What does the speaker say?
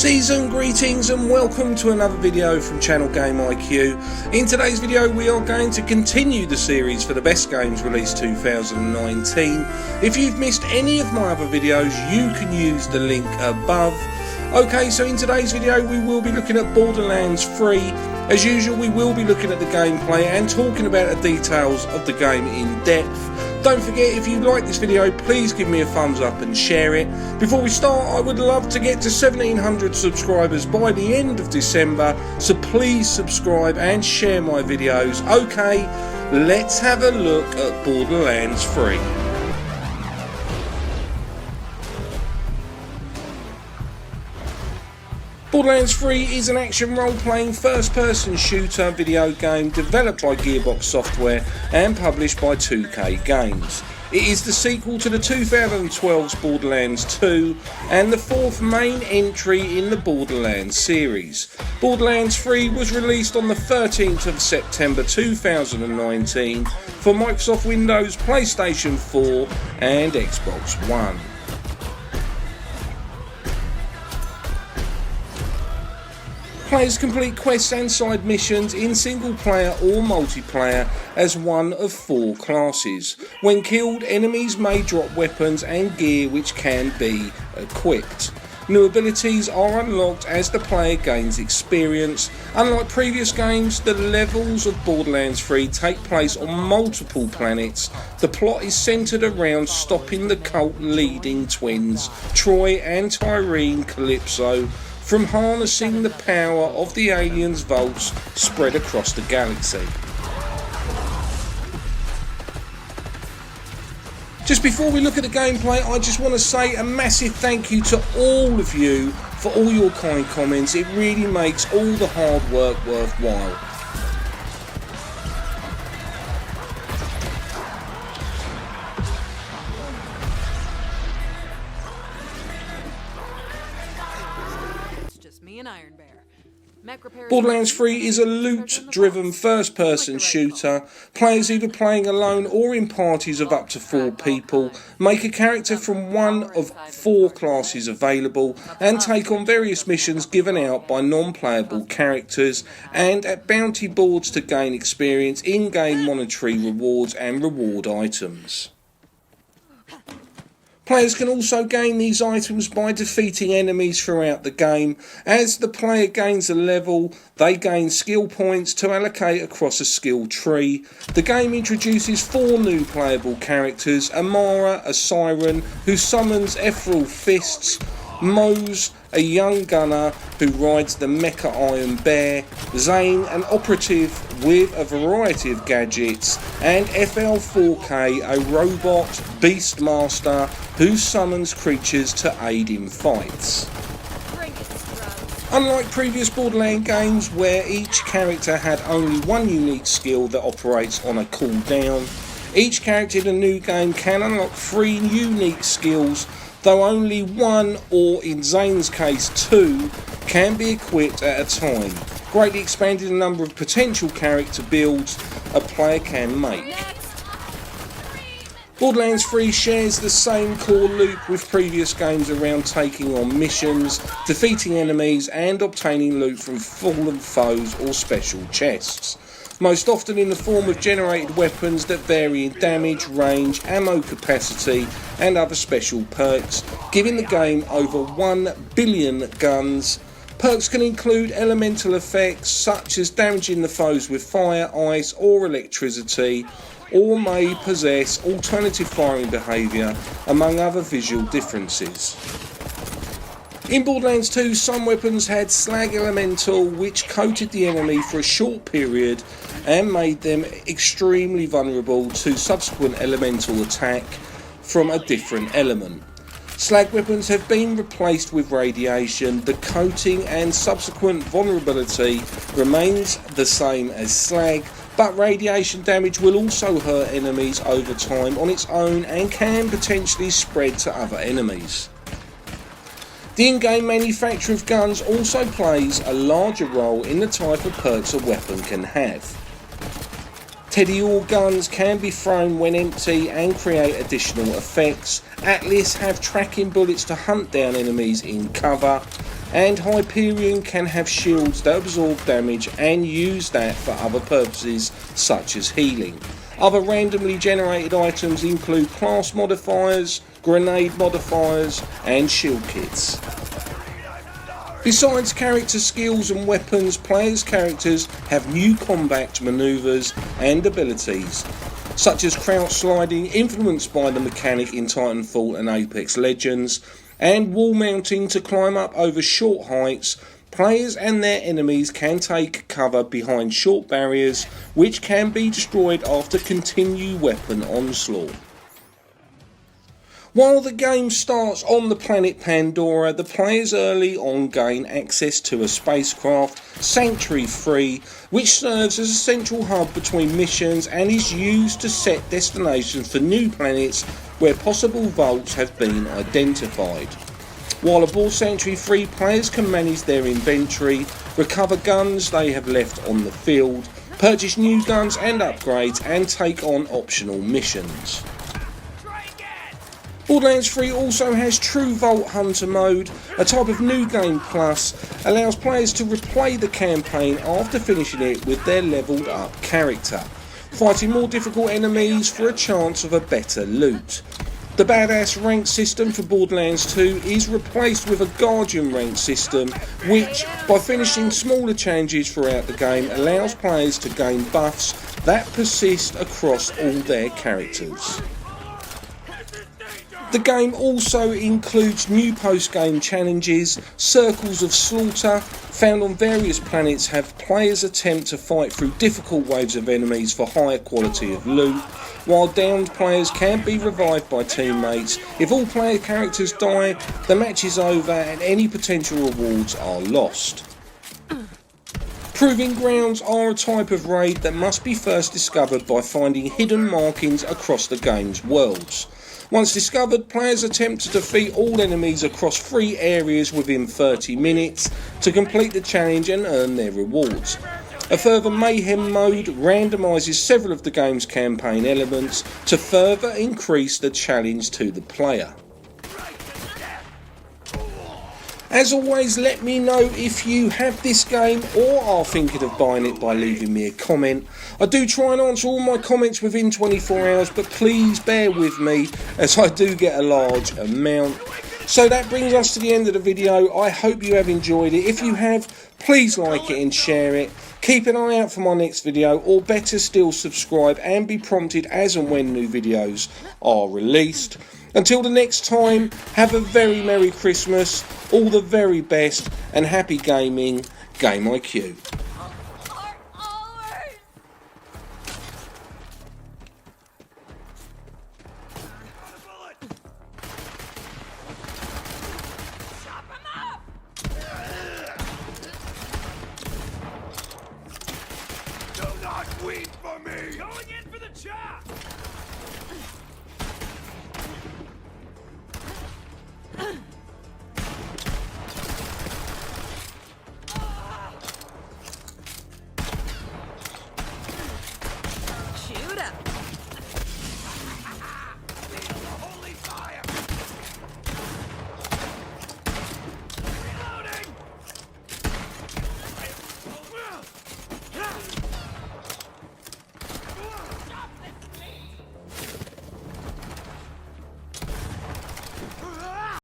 Season greetings and welcome to another video from Channel Game IQ. In today's video we are going to continue the series for the best games released 2019. If you've missed any of my other videos you can use the link above. Okay, so in today's video we will be looking at Borderlands 3. As usual we will be looking at the gameplay and talking about the details of the game in depth. Don't forget, if you like this video, please give me a thumbs up and share it. Before we start, I would love to get to 1700 subscribers by the end of December, so please subscribe and share my videos. Okay, let's have a look at Borderlands 3. Borderlands 3 is an action role-playing first-person shooter video game developed by Gearbox Software and published by 2K Games. It is the sequel to the 2012's Borderlands 2 and the fourth main entry in the Borderlands series. Borderlands 3 was released on the 13th of September 2019 for Microsoft Windows, PlayStation 4 and Xbox One. Players complete quests and side missions in single player or multiplayer as one of 4 classes. When killed, enemies may drop weapons and gear which can be equipped. New abilities are unlocked as the player gains experience. Unlike previous games, the levels of Borderlands 3 take place on multiple planets. The plot is centred around stopping the cult-leading twins, Troy and Tyrene Calypso, from harnessing the power of the aliens' vaults spread across the galaxy. Just before we look at the gameplay, I just want to say a massive thank you to all of you for all your kind comments. It really makes all the hard work worthwhile. Borderlands 3 is a loot-driven first-person shooter. Players either playing alone or in parties of up to 4 people make a character from one of 4 classes available and take on various missions given out by non-playable characters and at bounty boards to gain experience, in-game monetary rewards and reward items. Players can also gain these items by defeating enemies throughout the game. As the player gains a level, they gain skill points to allocate across a skill tree. The game introduces 4 new playable characters: Amara, a siren who summons ethereal fists, Mose, a young gunner who rides the Mecha Iron Bear, Zane, an operative with a variety of gadgets, and FL4K, a robot beastmaster who summons creatures to aid in fights. Unlike previous Borderlands games where each character had only one unique skill that operates on a cooldown, each character in a new game can unlock 3 unique skills, though only 1, or in Zane's case 2, can be equipped at a time, greatly expanding the number of potential character builds a player can make. Borderlands 3 shares the same core loop with previous games around taking on missions, defeating enemies and obtaining loot from fallen foes or special chests, most often in the form of generated weapons that vary in damage, range, ammo capacity and other special perks, giving the game over 1 billion guns. Perks can include elemental effects such as damaging the foes with fire, ice or electricity, or may possess alternative firing behaviour, among other visual differences. In Borderlands 2, some weapons had slag elemental which coated the enemy for a short period and made them extremely vulnerable to subsequent elemental attack from a different element. Slag weapons have been replaced with radiation. The coating and subsequent vulnerability remains the same as slag, but radiation damage will also hurt enemies over time on its own and can potentially spread to other enemies. The in-game manufacture of guns also plays a larger role in the type of perks a weapon can have. Teddy Orr guns can be thrown when empty and create additional effects. Atlas have tracking bullets to hunt down enemies in cover. and Hyperion can have shields that absorb damage and use that for other purposes such as healing. Other randomly generated items include class modifiers, grenade modifiers and shield kits. Besides character skills and weapons, players' characters have new combat manoeuvres and abilities, such as crouch sliding, influenced by the mechanic in Titanfall and Apex Legends, and wall mounting to climb up over short heights. Players and their enemies can take cover behind short barriers, which can be destroyed after continued weapon onslaught. While the game starts on the planet Pandora, the players early on gain access to a spacecraft, Sanctuary 3, which serves as a central hub between missions and is used to set destinations for new planets where possible vaults have been identified. While aboard Sanctuary 3, players can manage their inventory, recover guns they have left on the field, purchase new guns and upgrades, and take on optional missions. Borderlands 3 also has True Vault Hunter mode, a type of new game plus, allows players to replay the campaign after finishing it with their levelled up character, fighting more difficult enemies for a chance of a better loot. The badass rank system for Borderlands 2 is replaced with a Guardian rank system, which, by finishing smaller changes throughout the game, allows players to gain buffs that persist across all their characters. The game also includes new post-game challenges. Circles of Slaughter, found on various planets, have players attempt to fight through difficult waves of enemies for higher quality of loot, while downed players can be revived by teammates. If all player characters die, the match is over and any potential rewards are lost. Proving grounds are a type of raid that must be first discovered by finding hidden markings across the game's worlds. Once discovered, players attempt to defeat all enemies across 3 areas within 30 minutes to complete the challenge and earn their rewards. A further Mayhem mode randomises several of the game's campaign elements to further increase the challenge to the player. As always, let me know if you have this game or are thinking of buying it by leaving me a comment. I do try and answer all my comments within 24 hours, but please bear with me as I do get a large amount. So that brings us to the end of the video. I hope you have enjoyed it. If you have, please like it and share it. Keep an eye out for my next video, or better still, subscribe and be prompted as and when new videos are released. Until the next time, have a very Merry Christmas, all the very best, and happy gaming, Game IQ.